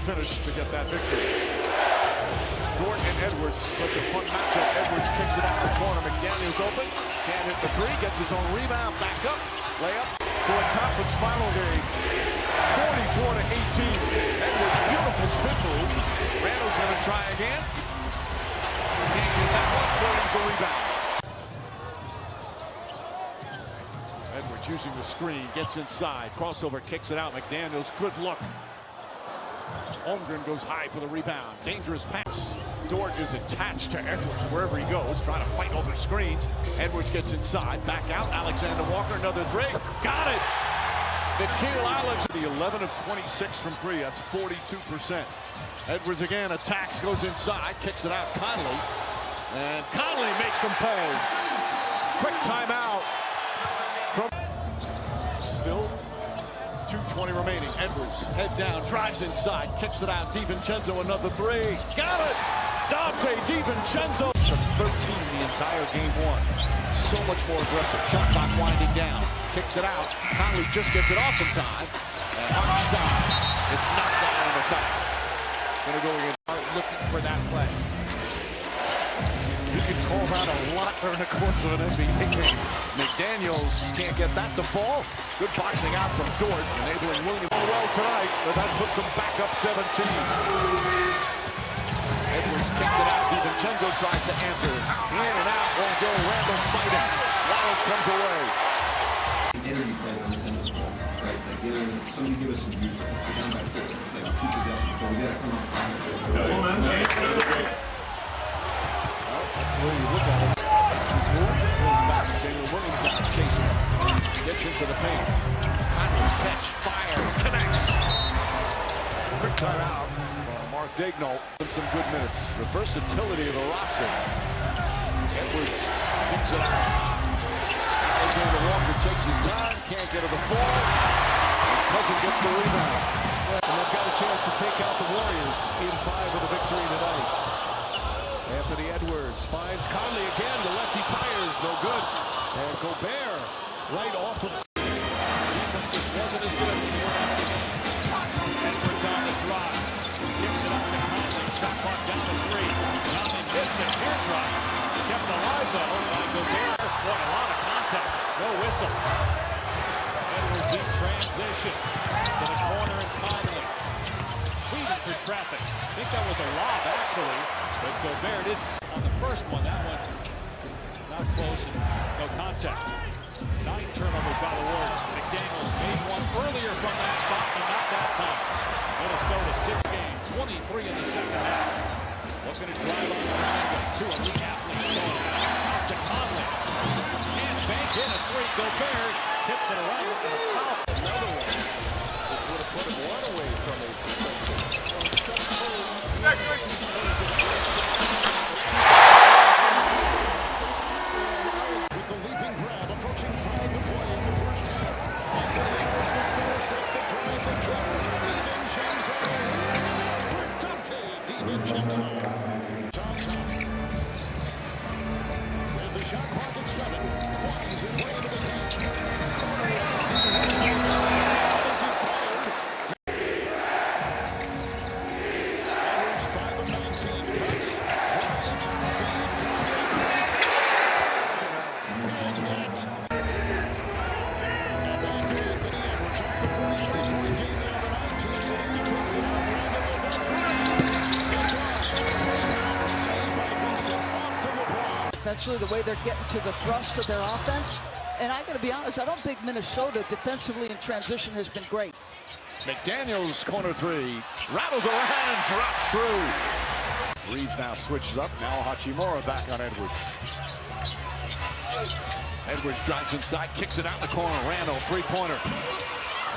finish to get that victory. Dort and Edwards, such a fun matchup. Edwards kicks it out the corner. McDaniels open. Can't hit the three. Gets his own rebound. Back up. Layup to a conference final game. 44-18. Edwards, beautiful spin move. Randall's going to try again. Can't get that one. Williams the rebound. Edwards using the screen. Gets inside. Crossover. Kicks it out. McDaniels. Good look. Holmgren goes high for the rebound. Dangerous pass. Dort is attached to Edwards wherever he goes, trying to fight over screens. Edwards gets inside, back out. Alexander Walker, another three. Got it! Nikhil Alex, the 11 of 26 from three. That's 42%. Edwards again attacks, goes inside, kicks it out. Conley. And Conley makes some pay. Quick timeout. Still 2:20 remaining. Edwards, head down, drives inside, kicks it out. DiVincenzo, another three. Got it! Dante DiVincenzo. 13 the entire game one. So much more aggressive. Shot clock winding down. Kicks it out. Conley just gets it off in time. And Hartenstein, it's knocked down on the foul. Gonna go again. Looking for that play. You can call that a lot during the course of an NBA game. McDaniels can't get that to fall. Good boxing out from Dort, enabling Williams well tonight, but that puts them back up 17. Edwards kicks it out. DiVincenzo tries to answer. In and out, won't go. Randall fighting. Wallace comes away. Energy play on this end of the ball, right? Like, somebody give us some juice. We're down by 4. It's like 2 possessions, but we gotta come up with That's the way you look at it. He's moving, pulling back. Jalen Williams got to chase him. Gets into the paint. Conley catch, fire, connects. Quick timeout. Mark Daigneault with some good minutes. The versatility of the roster. Edwards picks it out. Alexander Walker takes his time, can't get to the floor. His cousin gets the rebound. And they've got a chance to take out the Warriors in 5 with a victory tonight. Anthony Edwards finds Conley again. The lefty fires, no good. And Gobert right off of. Defense just wasn't as good. Edwards on the drive. Gives it up to Conley. Shot clock down to 3. Conley missed it. Teardrop. Kept alive though by Gobert. Boy, a lot of contact. No whistle. Edwards deep transition to the corner and Conley. Pleading for traffic. I think that was a lob actually. But Gobert didn't on the first one. That one not close and no contact. 9 turnovers by the Warriors. McDaniels made one earlier from that spot, but not that time. Minnesota 6 games, 23 in the second half. Looking to drive on the triangle. 2 elite athletes going out to Conley. Can't bank in a 3. Gobert tips it around and a foul. Another one. Which would have put him one away from his with the leaping grab, approaching 5 to play in the first half. And the score step the drive for Dante DiVincenzo. Johnson with the shot clock at 7. Winds his way into the Defensively, the way they're getting to the thrust of their offense. And I got to be honest, I don't think Minnesota defensively in transition has been great. McDaniels corner 3. Rattles around, drops through. Reeves now switches up. Now Hachimura back on Edwards. Edwards drives inside, kicks it out in the corner. Randall, 3-pointer.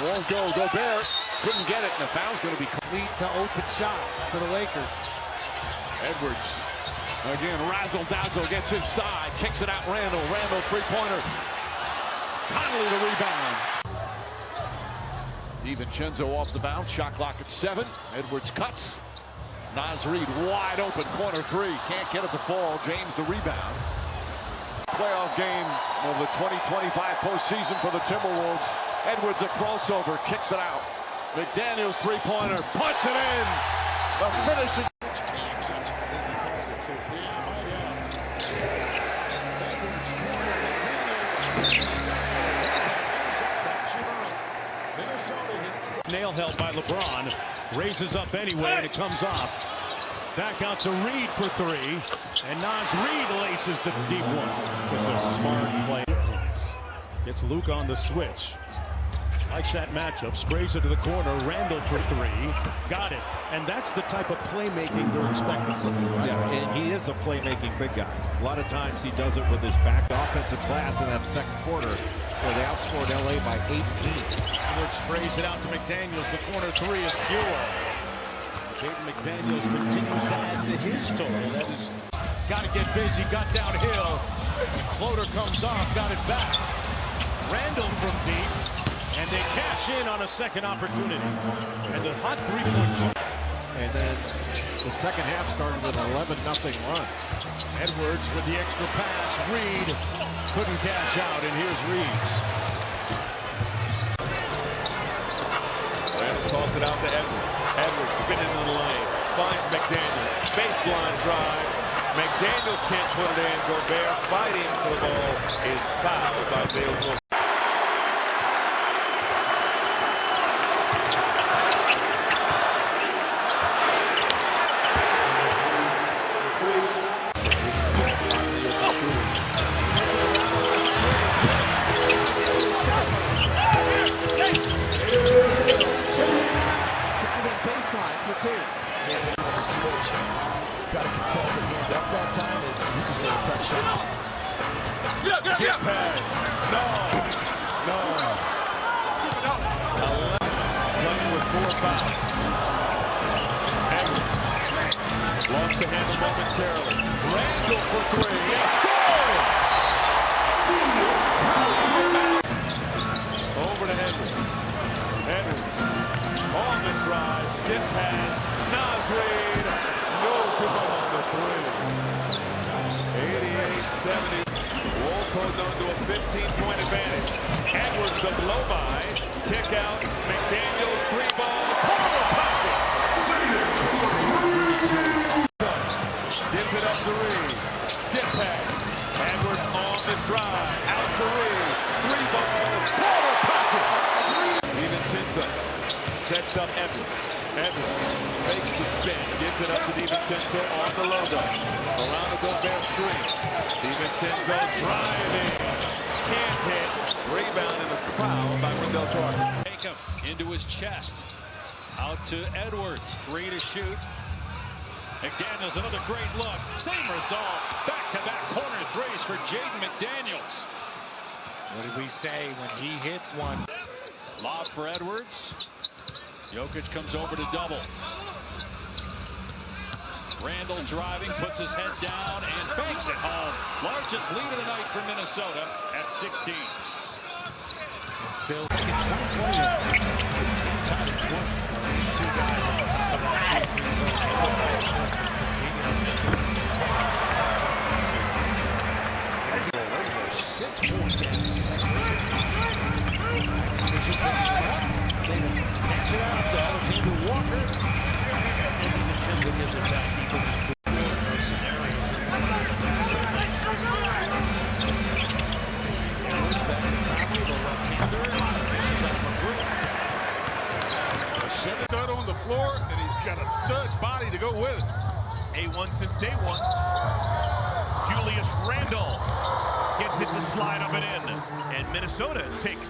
Won't go. Gobert couldn't get it, and the foul's going to be complete to open shots for the Lakers. Edwards. Again, razzle-dazzle gets inside, kicks it out. Randall, 3-pointer. Conley the rebound. DiVincenzo off the bounce, shot clock at 7. Edwards cuts. Naz Reid wide open, corner 3. Can't get it to fall. James the rebound. Playoff game of the 2025 postseason for the Timberwolves. Edwards a crossover, kicks it out. McDaniels three-pointer, punch it in. The finishing. Nail held by LeBron, raises up anyway, and it comes off. Back out to Reed for three, and Naz Reid laces the deep one. With a smart play. Gets Luke on the switch. Likes that matchup, sprays it to the corner. Randall for three, got it. And that's the type of playmaking you're expecting from him, right? Yeah, and he is a playmaking big guy. A lot of times he does it with his back offensive glass in that second quarter, where they outscored LA by 18. Edwards sprays it out to McDaniels. The corner three is pure. Jaden McDaniels continues to add to his total. That is, got to get busy, got downhill. Floater comes off, got it back. Randall from deep, and they cash in on a second opportunity. And the hot three-point shot. And then the second half started with an 11-0 run. Edwards with the extra pass. Reed couldn't cash out, and here's Reeves. Randall calls it out to Edwards. Edwards spinning into the lane. Finds McDaniels. Baseline drive. McDaniels can't put it in. Gobert fighting for the ball is fouled by Dale. Got a contested hand up that time, and he just made a tough shot. Skip pass. No. 11 playing with 4 fouls. Edwards lost the handle momentarily. Randall for three. Yes, sir! Over to Edwards. Edwards on the drive. Skip pass. Naz Reid. No good on the three. 88-70. Wolves hold on to a 15-point advantage. Edwards the blow by. Kick out. McDaniels three ball. Corner pocket. Gives it up to Reed. Skip pass. Edwards on the drive. Out to Reed. Three ball. Corner pocket. DiVincenzo sets up Edwards. Edwards fakes the spin, gives it up to DiVincenzo on the logo. Around the Gobert screen. DiVincenzo driving. Can't hit. Rebound in the foul by Wendell Carter. Take him into his chest. Out to Edwards. Three to shoot. McDaniels, another great look. Same result. Back-to-back corner threes for Jaden McDaniels. What did we say when he hits one? Lob for Edwards. Jokic comes over to double. Randall driving, puts his head down, and banks it home. Largest lead of the night for Minnesota at 16. Still making 20-20. Tied at 20. These two guys on top of that. 6 points in the second. Knocks it out to Alexander Walker. And DiVincenzo gives it back. People scenario. Edwards back to Conley, the left-hander. This is out for three. Stud on the floor, and he's got a stud body to go with it. A1 since day one. Julius Randle gets it to slide up and in. And Minnesota takes.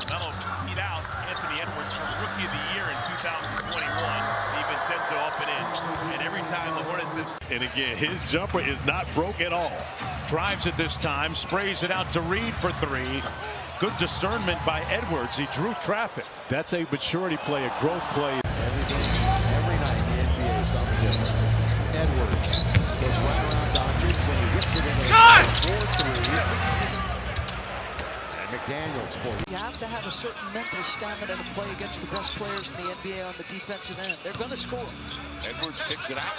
Melo beat out Anthony Edwards for Rookie of the Year in 2021. DiVincenzo up and in. And every time the Hornets have... And again, his jumper is not broke at all. Drives it this time, sprays it out to Reed for three. Good discernment by Edwards. He drew traffic. That's a maturity play, a growth play. Every night in the NBA is something different. Edwards goes right around Doncic, and he whips it in a 4-3. And McDaniels for You have to have a certain mental stamina to play against the best players in the NBA on the defensive end. They're going to score. Edwards kicks it out.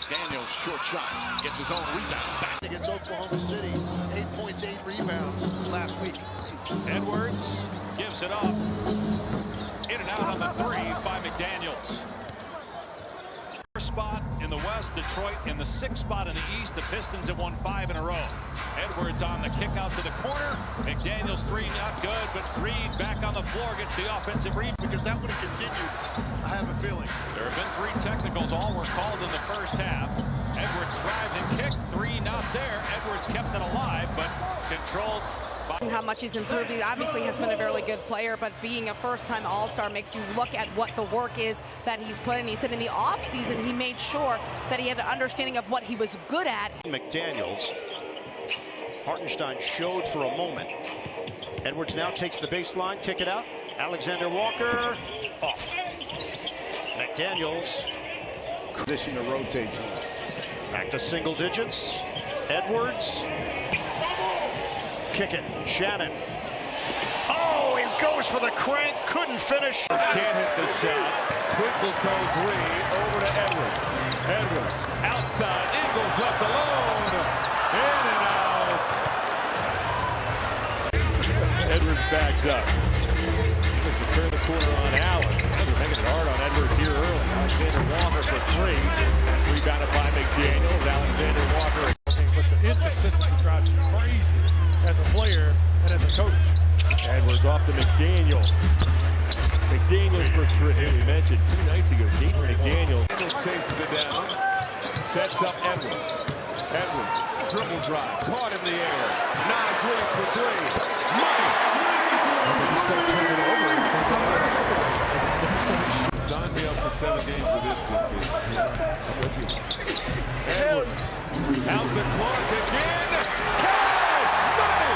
McDaniels, short shot, gets his own rebound back. Against Oklahoma City, 8 points, 8 rebounds last week. Edwards gives it up. In and out on the three by McDaniels. First spot in the West, Detroit in the 6th spot in the East. The Pistons have won 5 in a row. Edwards on the kick out to the corner. McDaniels three not good, but Reed back on the floor gets the offensive rebound. Because that would have continued, I have a feeling. There have been 3 technicals, all were called in the first half. Edwards drives and kicked, 3 not there. Edwards kept it alive, but controlled. How much he's improved. He obviously has been a very good player, but being a first-time All-Star makes you look at what the work is that he's put in. He said in the offseason he made sure that he had an understanding of what he was good at. McDaniels. Hartenstein showed for a moment. Edwards now takes the baseline, kick it out. Alexander Walker off. McDaniels. Position to rotate. Back to single digits. Edwards. Kick it. Shannon. Oh, he goes for the crank. Couldn't finish. Can't hit the shot. Twinkle toes Reed over to Edwards. Edwards outside. Eagles left alone. In and out. Edwards backs up. Looks to turn the corner on Allen. They're making it hard on Edwards here early. Alexander Walker for 3. Rebounded by McDaniels. Alexander Walker. But the inconsistency drives you crazy as a player and as a coach. Edwards off to McDaniels. McDaniels for 3. We mentioned 2 nights ago, McDaniels chases it down. Sets up Edwards. Edwards, dribble drive, caught in the air. Nice read for 3. Money! He's going to turn it over. Sign me up for 7 games of this game. I'm with you. Edwards, out to Clark again. Cash! Money!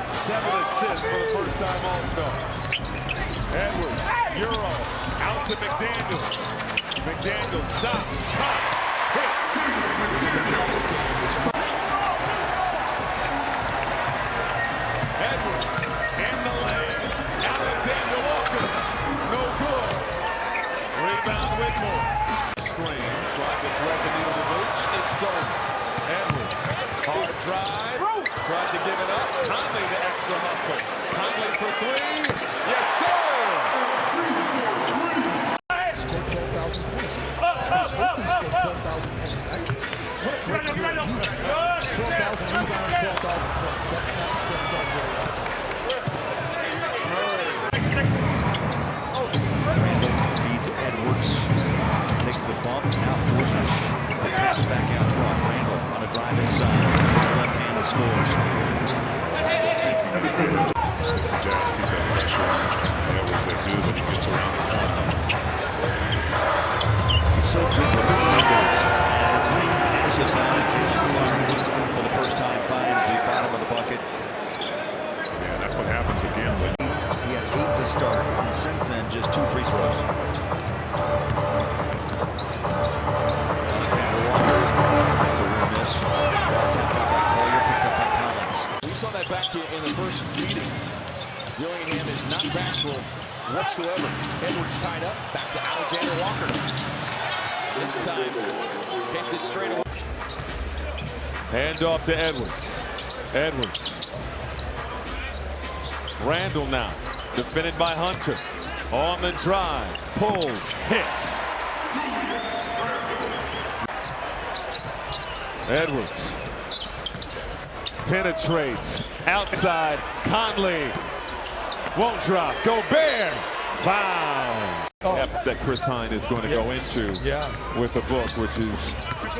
7 assists for the first-time All-Star. Edwards, Euro, out to McDaniels. McDaniels stops, cuts, hits. Edwards in the lane. Alexander Walker, no good. Rebound Whitmore. Screen, tried to thread the needle to Mooch. It's stolen. Edwards, hard drive. Tried to give it up. Conley to extra hustle. Conley for 3. Yes, sir! Scored 12,000 points. He scored 12,000 points. Actually, what a great career. 12,000 rebounds, 12,000 points. That's not been done very often. Feeds Edwards. Takes the bump. Now forces the pass back out front. Randall on a drive inside. Left-handed scores. Jazz keep that pressure on. Edwards, they do, but he gets around the corner. He's so good with the windows. Passes out and Jalen Clark for the first time finds the bottom of the bucket. Yeah, that's what happens again. He had 8 to start, and since then, just 2 free throws. Alexander Walker, that's a real miss. Ball tapped out by Collier, picked up by Collins. We saw that back in the first meeting. Dillingham is not backward whatsoever. Edwards tied up. Back to Alexander Walker. This time, takes it straight away. Hand off to Edwards. Edwards. Randall now. Defended by Hunter. On the drive. Pulls. Hits. Edwards. Penetrates. Outside. Conley. Won't drop. Gobert. Foul. That Chris Hine is going to go into with the book, which is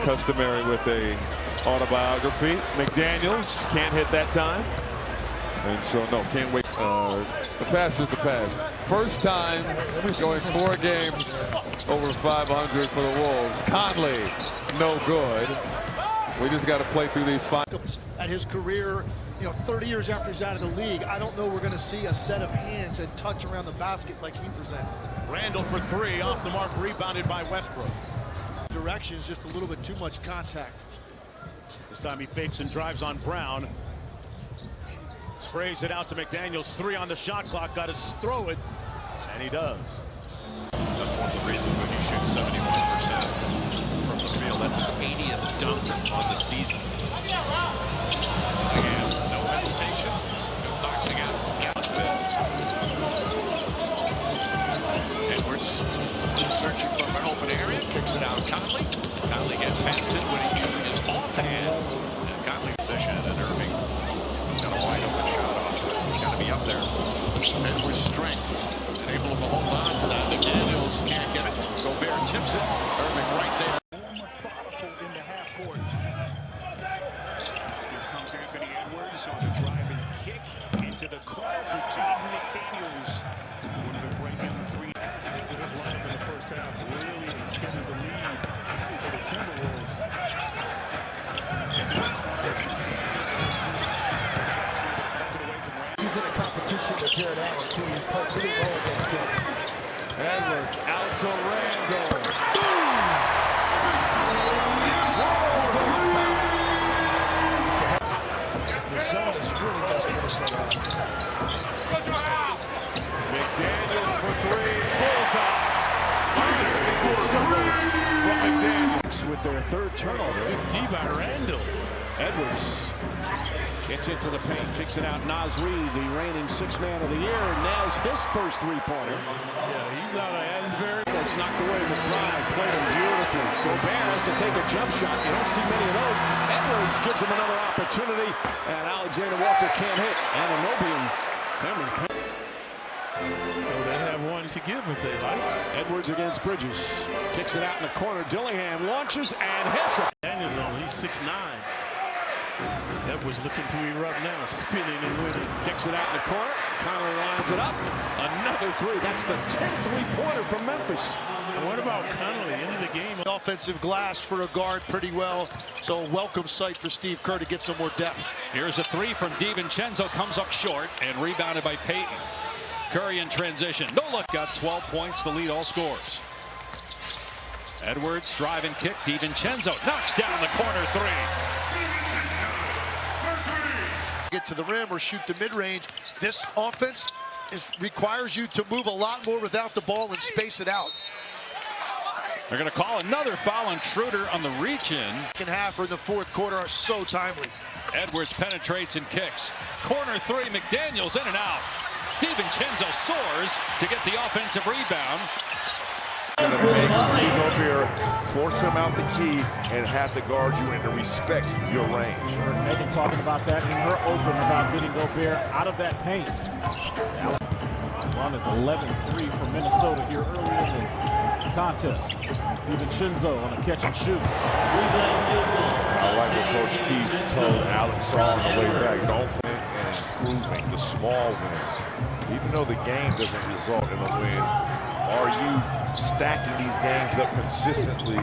customary with a autobiography. McDaniels can't hit that time. And so, no, can't wait. The past is the past. First time going 4 games over 500 for the Wolves. Conley, no good. We just got to play through these finals. At his career, 30 years after he's out of the league, I don't know we're going to see a set of hands and touch around the basket like he presents. Randall for 3, off the mark, rebounded by Westbrook. Direction is just a little bit too much contact. This time he fakes and drives on Brown. Sprays it out to McDaniels. 3 on the shot clock. Got to throw it, and he does. one of the reasons that he shoots 71% from the field. That's his 80th dunk on the season. Again, no hesitation, no boxing out. Edwards searching for an open area, kicks it out. Conley. Conley gets past it when he's using his offhand. And Conley position, and Irving got a wide open shot off. He's got to be up there. Edwards' strength, able to hold on to that. McDaniels can't get it. Gobert tips it. Irving right there. Methodical in the half court. Here comes Anthony Edwards on the driving kick into the corner for Jaden McDaniels. One of the break-in three. This lineup in the first half really extended the lead for the Timberwolves. He's in a competition with Jared Allen, too. He's played really well against him. Edwards out to Randall. The zone is really best Minnesota. McDaniels for three. Bullseye. From McDaniels with their third turnover. Good D by Randall. Edwards gets into the paint, kicks it out. Naz Reid, the reigning sixth man of the year, nails his first three-pointer. Yeah, he's out of Asbury. It's knocked away with pride, played him beautifully. Gobert has to take a jump shot. You don't see many of those. Edwards gives him another opportunity, and Alexander Walker can't hit. Anunoby and Cameron. So they have one to give if they like. Edwards against Bridges. Kicks it out in the corner. Dillingham launches and hits it. Daniels on, he's 6'9". Edwards looking to erupt now, spinning and winning. Kicks it out in the corner. Conley lines it up. Another three. That's the 10th three-pointer from Memphis. And what about Conley into the game? Offensive glass for a guard pretty well. So a welcome sight for Steve Kerr to get some more depth. Here's a three from DiVincenzo, comes up short and rebounded by Payton. Curry in transition. No look, got 12 points to lead all scores. Edwards drive and kick. DiVincenzo knocks down the corner three. Get to the rim or shoot the mid-range. This offense requires you to move a lot more without the ball and space it out. They're going to call another foul on Schroeder on the reach-in. Second half or the fourth quarter are so timely. Edwards penetrates and kicks. Corner three, McDaniels in and out. DiVincenzo soars to get the offensive rebound. Gobert force him out the key and have to guard you and to respect your range. Megan talking about that in her open about getting Gobert out of that paint. One is 11-3 for Minnesota here early in the contest. DiVincenzo on a catch and shoot. I like what Coach Keith told Alex Saul on the way back. Don't forget and improving the small wins. Even though the game doesn't result in a win, are you stacking these games up consistently,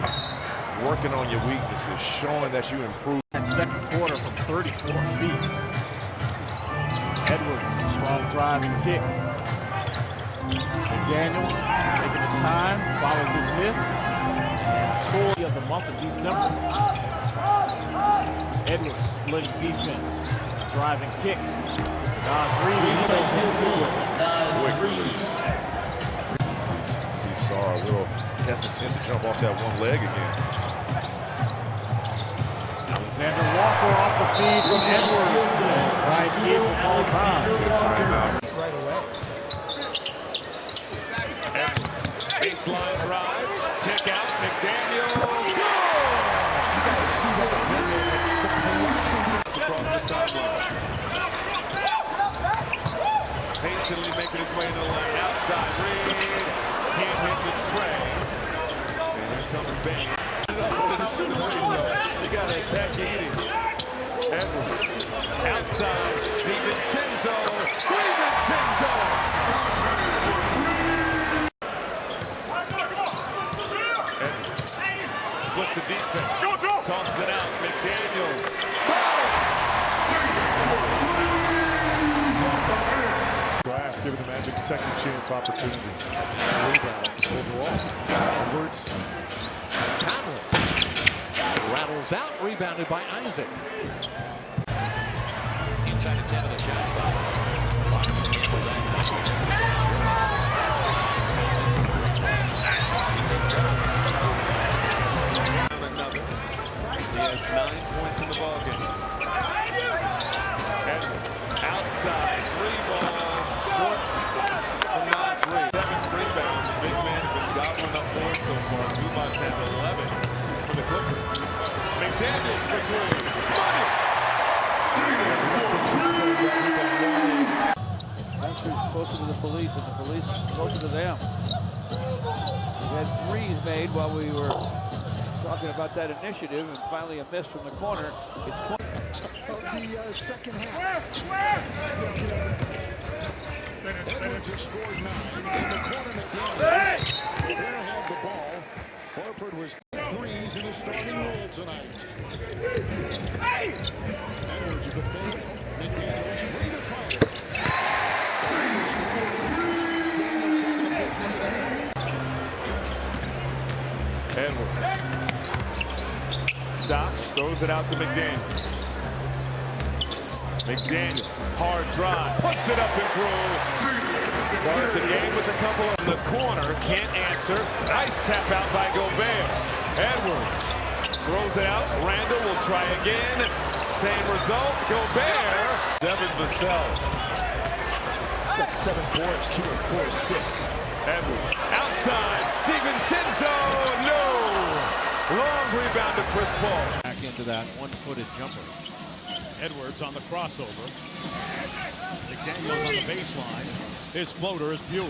working on your weaknesses, showing that you improve? That second quarter from 34 feet. Edwards, strong drive and kick. McDaniels taking his time, follows his miss, and score of the month of December. Edwards splitting defense, drive and kick. Naz Reid, he knows what to do with it. Quick release. Saw a little hesitant to jump off that one leg again. Alexander Walker off the feed from Edwards. Right here for all time. Good timeout. Right away. Edwards, baseline drive, kick out, McDaniels. You got to see that the collapsing Across the timeline. Patiently making his way to the line outside. Reed can't hit the tray. And here comes Bain. You got to attack eating. Edwards outside. DiVincenzo. DiVincenzo. Edwards splits the defense. Tosses it out. McDaniels. Glass giving the Magic second chance opportunities. Rebounds overall. Edwards. Conley rattles out, rebounded by Isaac. Inside the 10 of the shot clock. inside. 3 ball, short from not 3. 7 rebounds. The big man has been gobbling up boards so far. Zubac has 11 for the Clippers. McDaniels for 3. Money! Country's closer to the police and the police closer to them. We had 3s made while we were talking about that initiative, and finally a miss from the corner. It's 20 of the second half. Edwards has scored 9. In the corner, McDaniels. Gobert had the ball. Horford was 3s in his starting role tonight. Edwards with the fake. McDaniels free to fire. Edwards stops, throws it out to McDaniels. McDaniels, hard drive, puts it up and through. Starts the game with a couple in the corner, can't answer. Nice tap out by Gobert. Edwards throws it out. Randall will try again. Same result. Gobert. Devin Vassell. Got 7 points, 2 and 4 assists. Edwards outside. DiVincenzo. No. Long rebound to Chris Paul. Back into that one-footed jumper. Edwards on the crossover. McDaniels on the baseline. His floater is Bueller.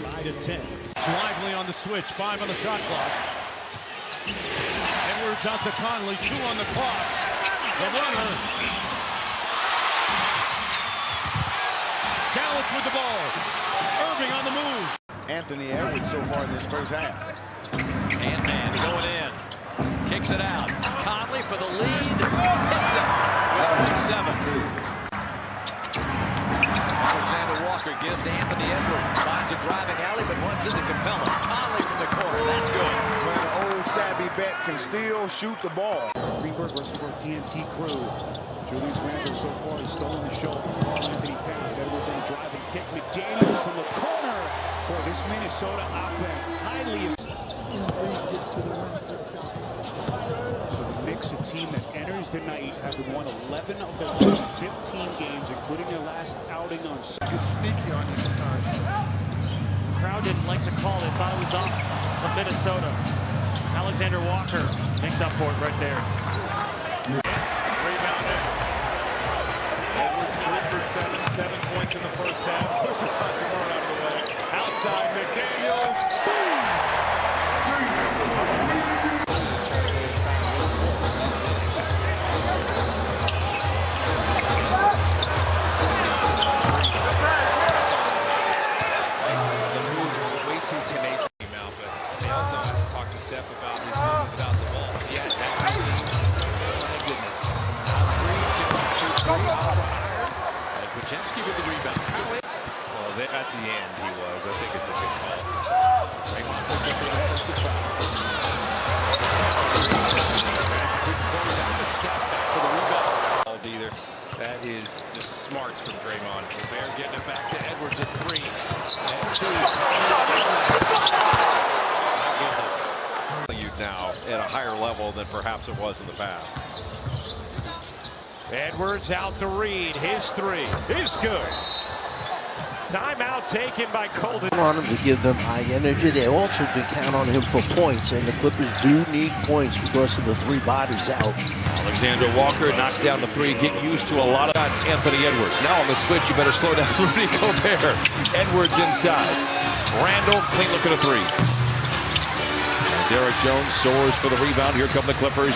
9-10. Lively on the switch. 5 on the shot clock. Edwards out to Conley. 2 on the clock. The runner. Dallas with the ball. Irving on the move. Anthony Edwards so far in this first half. And man going in. Kicks it out. Conley for the lead. Hits it. With 7. Alexander Walker gives to Anthony Edwards. Finds a driving alley, but runs into Capella. Conley from the corner. That's good. When an old savvy bet can still shoot the ball. Greenberg versus our TNT crew. Julius Randle so far has stolen the show from Karl Anthony Towns. Edwards on a driving kick. McDaniels from the corner. Boy, this Minnesota offense highly. Gets to the rim. So the Knicks, a team that enters the night, having won 11 of their last 15 games, including their last outing on Sunday. It's sneaky on you sometimes. The crowd didn't like the call. They thought it was off of Minnesota. Alexander Walker makes up for it right there. Rebound Edwards 3 for 7. 7 points in the first half. Pushes Hachimura out of the way. Outside McDaniels. Potemski with the rebound. Well, at the end he was. I think it's a good call. Draymond picks up the offensive foul. Close out and step back for the rebound. Either. That is just smarts from Draymond. Gobert getting it back to Edwards at 3. And 2. My goodness. Now at a higher level than perhaps it was in the past. Edwards out to Reed. His 3 is good. Timeout taken by Colton. On him to give them high energy. They also can count on him for points, and the Clippers do need points because of the 3 bodies out. Alexander Walker knocks down the 3. Get used to a lot of Anthony Edwards. Now on the switch, you better slow down Rudy Gobert. Edwards inside. Randall, clean look at a 3. Derek Jones soars for the rebound. Here come the Clippers.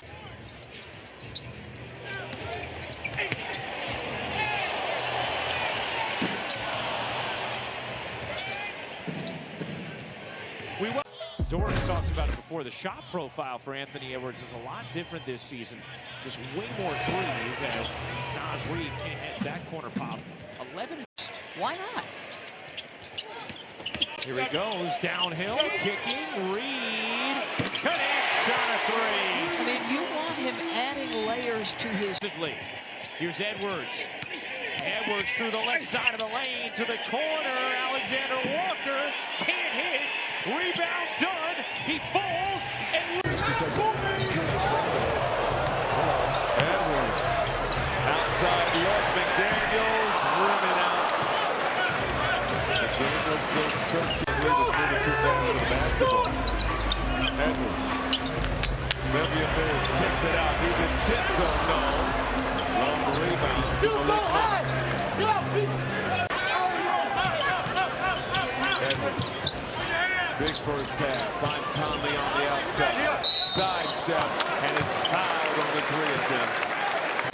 Doris talked about it before. The shot profile for Anthony Edwards is a lot different this season. Just way more threes as Naz Reid can't hit that corner pop. 11. Why not? Here he goes downhill, kicking. Reid connects on a 3. I mean, you want him adding layers to his. Here's Edwards. Edwards through the left side of the lane to the corner. Alexander Walker can't hit. Rebound done. He falls and Edwards outside. outside look. McDaniels rimming out. McDaniels still searching. He was moving too fast with the basketball. Edwards. Mevier moves, kicks it out. Even Chetso, no. Long rebound. Edwards. Big first half. Finds Conley on the outside. Sidestep. And it's fouled on the 3 attempts.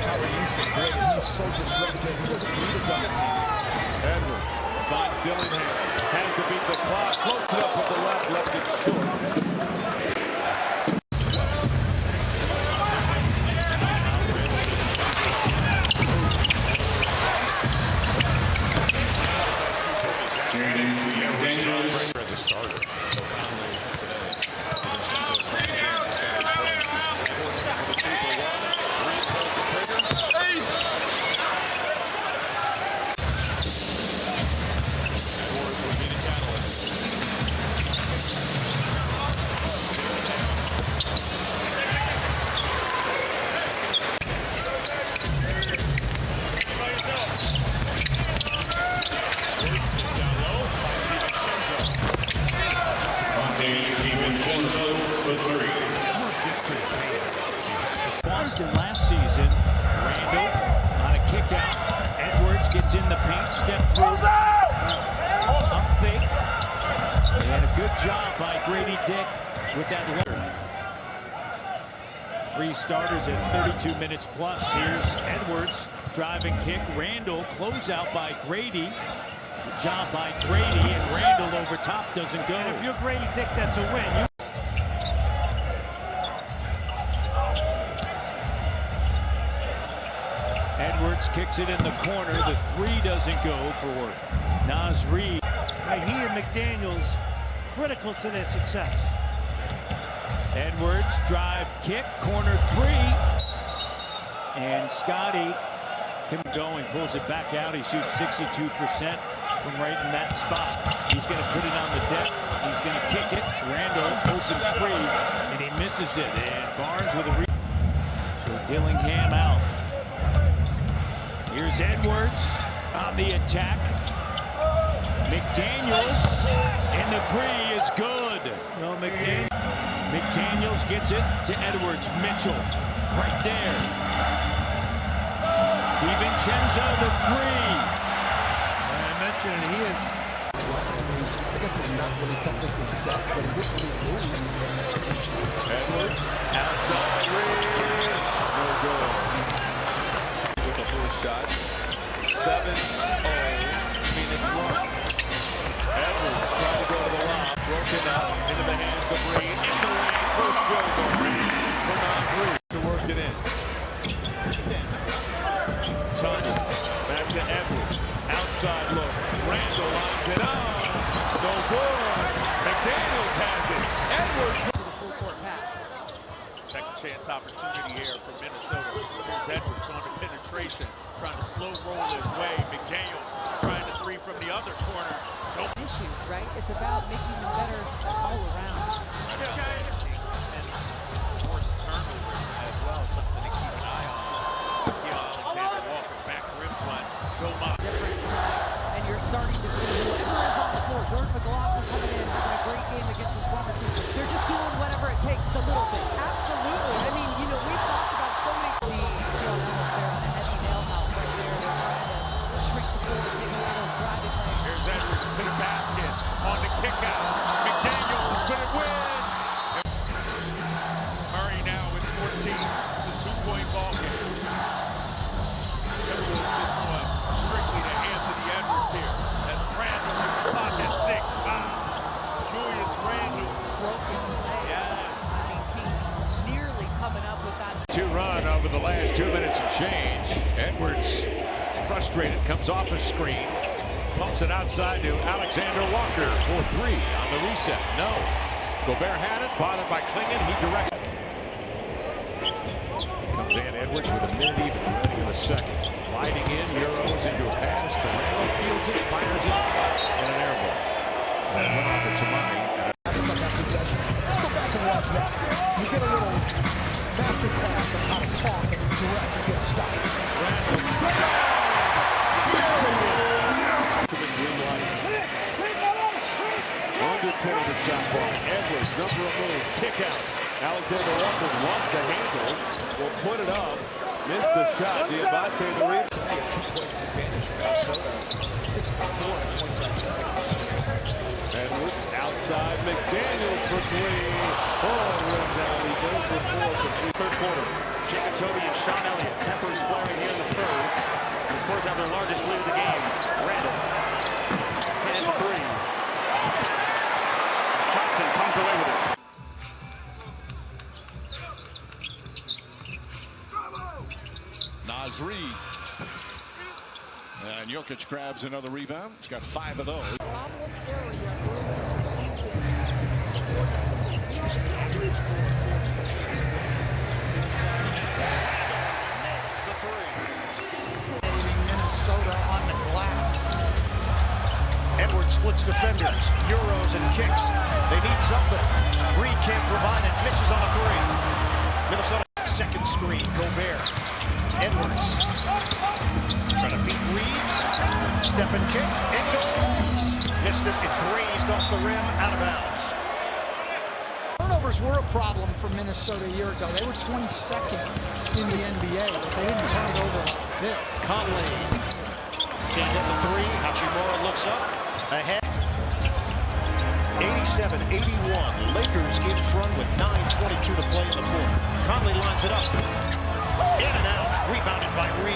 He's so disruptive. He doesn't need a double team. Edwards finds Dillingham. Has to beat the clock. Floats it up with the left. Left it short. As a starter. Boston last season. Randall on a kick out. Edwards gets in the paint, step through. Up fake. And a good job by Grady Dick with that letter. 3 starters at 32 minutes plus. Here's Edwards, driving kick. Randall, closeout by Grady. Good job by Grady, and Randall over top doesn't go. And if you're Grady Dick, that's a win. Edwards kicks it in the corner. The 3 doesn't go for Naz Reid. Right, he and McDaniels critical to their success. Edwards drive kick, corner 3. And Scotty can go and pulls it back out. He shoots 62% from right in that spot. He's going to put it on the deck. He's going to kick it. Randall open 3, and he misses it. And Barnes with a rebound. So Dillingham out. Here's Edwards on the attack. McDaniels, and the 3 is good. No, McDaniels gets it to Edwards. Mitchell, right there. DiVincenzo, the 3. I mentioned he is. I guess he's not really technically set, but he didn't really move. Edwards, outside Reid. No good. With the first shot. 7-0 Phoenix run. Edwards trying to go to the line. Broken up into the hands of Reid. In the lane. First goes on Reid for Naz Reid to work it in. Conley back to Edwards. Outside look. Randall lines it up. No good. McDaniels has it. Edwards. To the full court pass. Second chance opportunity here for Minnesota. Here's Edwards on the penetration, trying to slow roll his way. McDaniels trying to 3 from the other corner. Don't issue, right? It's about making them better all around. And forced turnovers as well, something to keep an eye on. Alexander Walker back rims one. Difference time, and you're starting to see whoever is on the floor. Jordan McLaughlin coming in, having a great game against his former team. They're just doing whatever it takes, the little thing. Absolutely. I mean, you know, we've talked about so many. See, John Ellis there on a heavy nail mouth right there. They're trying to shrink the floor to take away those driving lanes. Here's Edwards to the basket on the kick out. McDaniels for the win. Murray now with 14. It's a 2-point ball game. Timberwolves just going strictly to Anthony Edwards here. As Randall with the clock at 6. Julius Randall. Broken play. Yes. He keeps nearly coming up with that. 2 run over the last 2 minutes and change. Edwards frustrated, comes off a screen, pumps it outside to Alexander Walker for 3 on the reset. No. Gobert had it, bothered by Klingon. He directed. Comes in Edwards with a minute even remaining in the second. Gliding in, Euros into a pass to Randall, fields it, fires it, and an air ball. And went off it to Murray. Let's go back and watch that. You get a little master class on how to talk and direct and get stopped. Randall to the shot clock. Edwards, number of moves, kick out. Alexander Walker wants the handle, will put it up, missed the shot. Diabate the rebound. To be a 2-point advantage for Minnesota. 64 points. Edwards outside, McDaniels for three. Rim down, he's 0 for 4 for three. Third quarter. Jacob Toby and Sean Elliott. Tempers flaring here in the third. The Spurs have their largest lead of the game. Randall. And the three. Johnson comes away with it. Nasri. And Jokic grabs another rebound. He's got 5 of those. Problem area early in the season. Minnesota on the glass. Edwards splits defenders, euros and kicks. They need something. Reed can't provide it, misses on a three. Minnesota, second screen, Gobert. Edwards trying to beat Reeves. Step and kick, it goes. Missed it, it grazed off the rim, out of bounds. Turnovers were a problem for Minnesota a year ago. They were 22nd in the NBA, but they didn't turn it over like this. Conley can't hit the three. Hachimura looks up, ahead. 87-81. Lakers in front with 9:22 to play in the fourth. Conley lines it up. In and out. Rebounded by Reed.